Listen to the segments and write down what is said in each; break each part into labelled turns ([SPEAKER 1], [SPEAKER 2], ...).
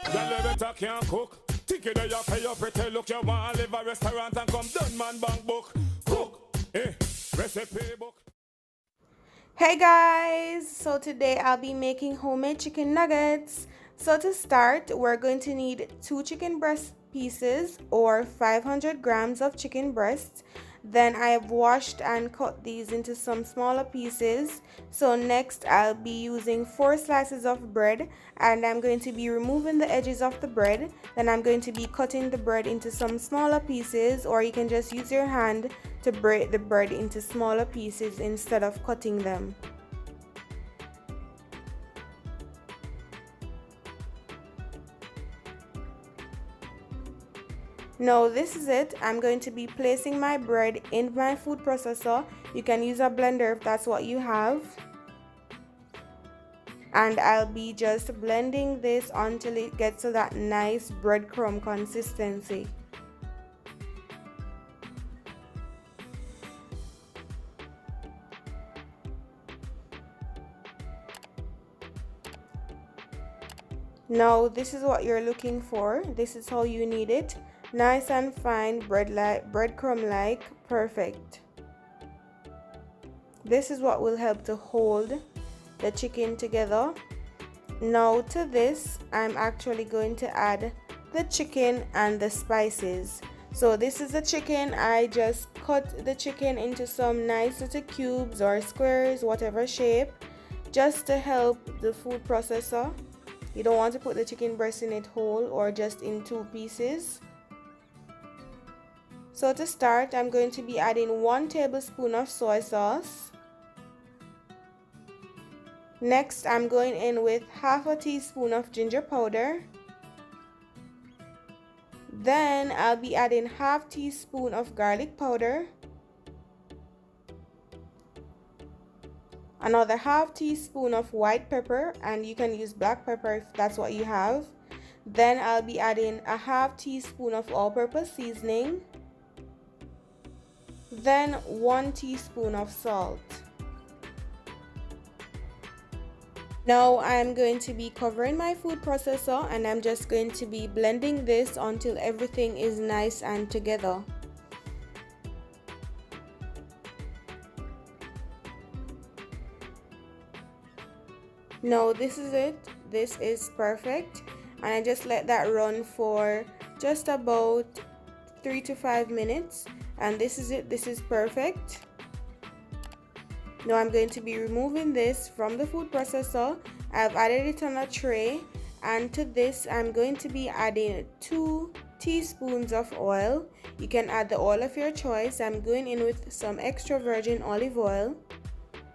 [SPEAKER 1] Girl, you better can't cook. Think you there, you pay your pretty look. You want to live a restaurant and come done man bank book. Cook, recipe book.
[SPEAKER 2] Hey guys, so today I'll be making homemade chicken nuggets. So to start, we're going to need 2 chicken breast pieces or 500 grams of chicken breasts. Then I've washed and cut these into some smaller pieces. So next I'll be using 4 slices of bread and I'm going to be removing the edges of the bread. Then I'm going to be cutting the bread into some smaller pieces, or you can just use your hand to break the bread into smaller pieces instead of cutting them. Now this is it. I'm going to be placing my bread in my food processor. You can use a blender if that's what you have. And I'll be just blending this until it gets to that nice breadcrumb consistency. Now this is what you're looking for. This is how you need it. Nice and fine, breadcrumb like, perfect. This is what will help to hold the chicken together. Now to this, I'm actually going to add the chicken and the spices. So this is the chicken. I just cut the chicken into some nice little cubes or squares, whatever shape, just to help the food processor. You don't want to put the chicken breast in it whole or just in 2 pieces. So to start, I'm going to be adding 1 tablespoon of soy sauce. Next, I'm going in with half a teaspoon of ginger powder. Then I'll be adding half teaspoon of garlic powder. Another half teaspoon of white pepper, and you can use black pepper if that's what you have. Then I'll be adding a half teaspoon of all-purpose seasoning. Then 1 teaspoon of salt. Now I'm going to be covering my food processor and I'm just going to be blending this until everything is nice and together. Now this is it. This is perfect, and I just let that run for just about 3 to 5 minutes, and this is it. This is perfect. Now I'm going to be removing this from the food processor. I've added it on a tray, and to this I'm going to be adding 2 teaspoons of oil. You can add the oil of your choice. I'm going in with some extra virgin olive oil,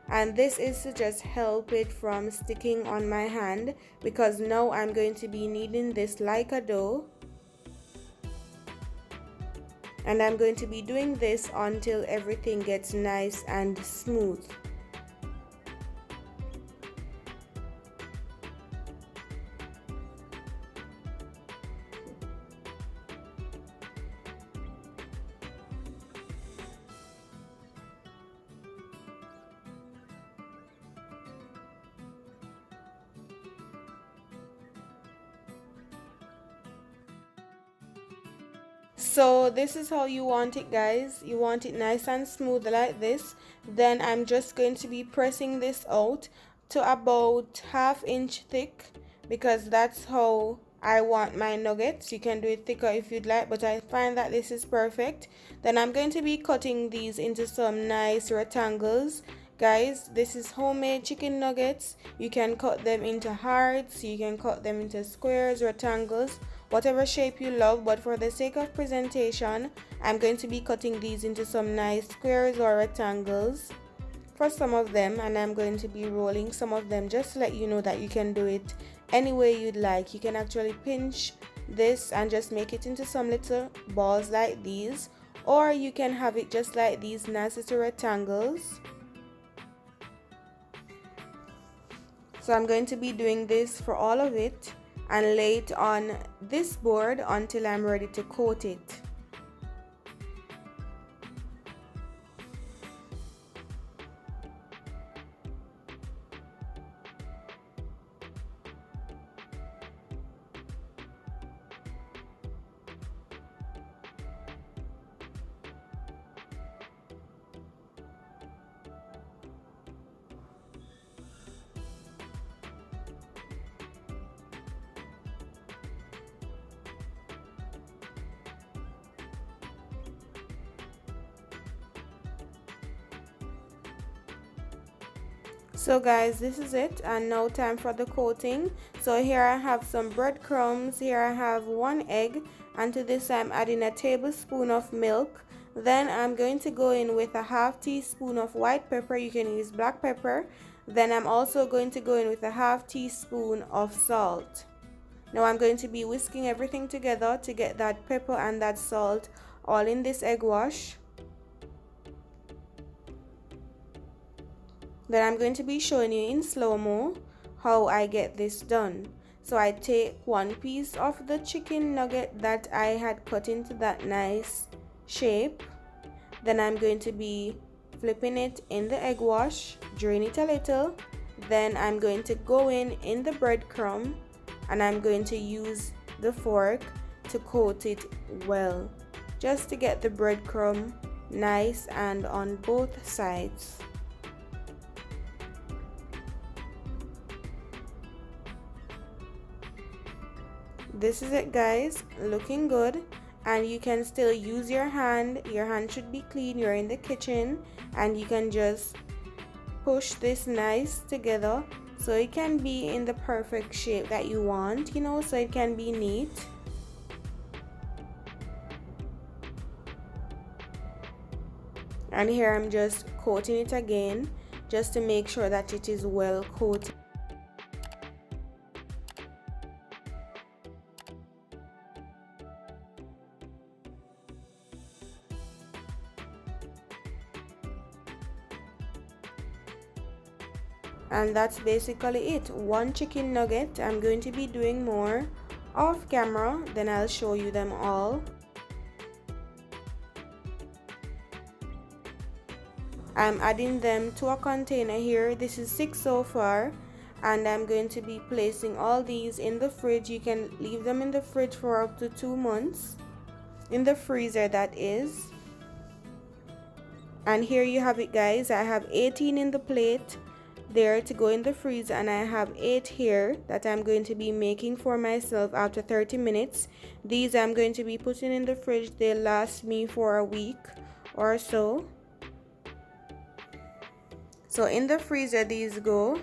[SPEAKER 2] and this is to just help it from sticking on my hand, because now I'm going to be kneading this like a dough. And I'm going to be doing this until everything gets nice and smooth. So this is how you want it, guys. You want it nice and smooth like this. Then I'm just going to be pressing this out to about 1/2 inch thick, because that's how I want my nuggets. You can do it thicker if you'd like, but I find that this is perfect. Then I'm going to be cutting these into some nice rectangles. Guys, this is homemade chicken nuggets. You can cut them into hearts, you can cut them into squares, rectangles, whatever shape you love, but for the sake of presentation, I'm going to be cutting these into some nice squares or rectangles for some of them, and I'm going to be rolling some of them just to let you know that you can do it any way you'd like. You can actually pinch this and just make it into some little balls like these, or you can have it just like these nice little rectangles. So I'm going to be doing this for all of it and lay it on this board until I'm ready to coat it. So guys, this is it, and now time for the coating. So here I have some breadcrumbs, here I have 1 egg, and to this I'm adding a tablespoon of milk. Then I'm going to go in with a half teaspoon of white pepper. You can use black pepper. Then I'm also going to go in with a half teaspoon of salt. Now I'm going to be whisking everything together to get that pepper and that salt all in this egg wash. Then I'm going to be showing you in slow-mo how I get this done. So I take 1 piece of the chicken nugget that I had cut into that nice shape. Then I'm going to be flipping it in the egg wash, drain it a little. Then I'm going to go in the breadcrumb, and I'm going to use the fork to coat it well, just to get the breadcrumb nice and on both sides. This is it guys, looking good, and you can still use your hand should be clean, you're in the kitchen, and you can just push this nice together so it can be in the perfect shape that you want, you know, so it can be neat. And here I'm just coating it again just to make sure that it is well coated. And that's basically it, 1 chicken nugget. I'm going to be doing more off camera, then I'll show you them all. I'm adding them to a container here. This is 6 so far, and I'm going to be placing all these in the fridge. You can leave them in the fridge for up to 2 months, in the freezer that is. And here you have it guys, I have 18 in the plate there to go in the freezer, and I have 8 here that I'm going to be making for myself after 30 minutes. These I'm going to be putting in the fridge. They'll last me for a week or so. So in the freezer these go.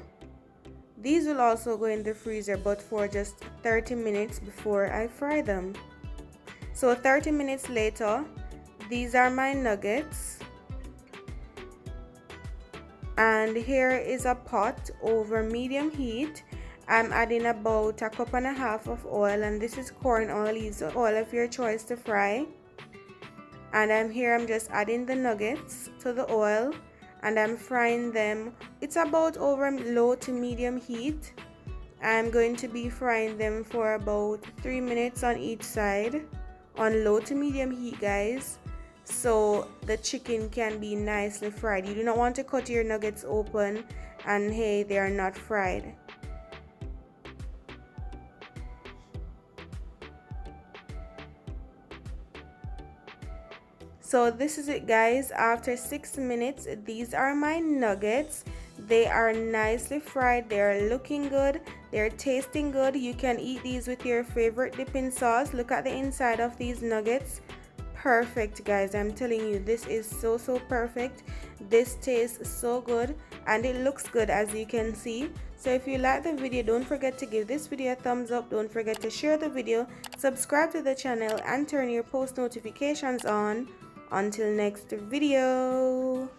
[SPEAKER 2] These will also go in the freezer, but for just 30 minutes before I fry them. So 30 minutes later, these are my nuggets. And here is a pot over medium heat. I'm adding about 1.5 cups of oil, and this is corn oil. Use oil of your choice to fry. And I'm just adding the nuggets to the oil, and I'm frying them. It's about over low to medium heat. I'm going to be frying them for about 3 minutes on each side on low to medium heat guys, so the chicken can be nicely fried. You do not want to cut your nuggets open and hey, they are not fried. So this is it guys, after 6 minutes, these are my nuggets. They are nicely fried, they're looking good, they're tasting good. You can eat these with your favorite dipping sauce. Look at the inside of these nuggets. Perfect guys, I'm telling you, this is so perfect. This tastes so good and it looks good, as you can see. So if you like the video, don't forget to give this video a thumbs up. Don't forget to share the video, subscribe to the channel, and turn your post notifications on. Until next video.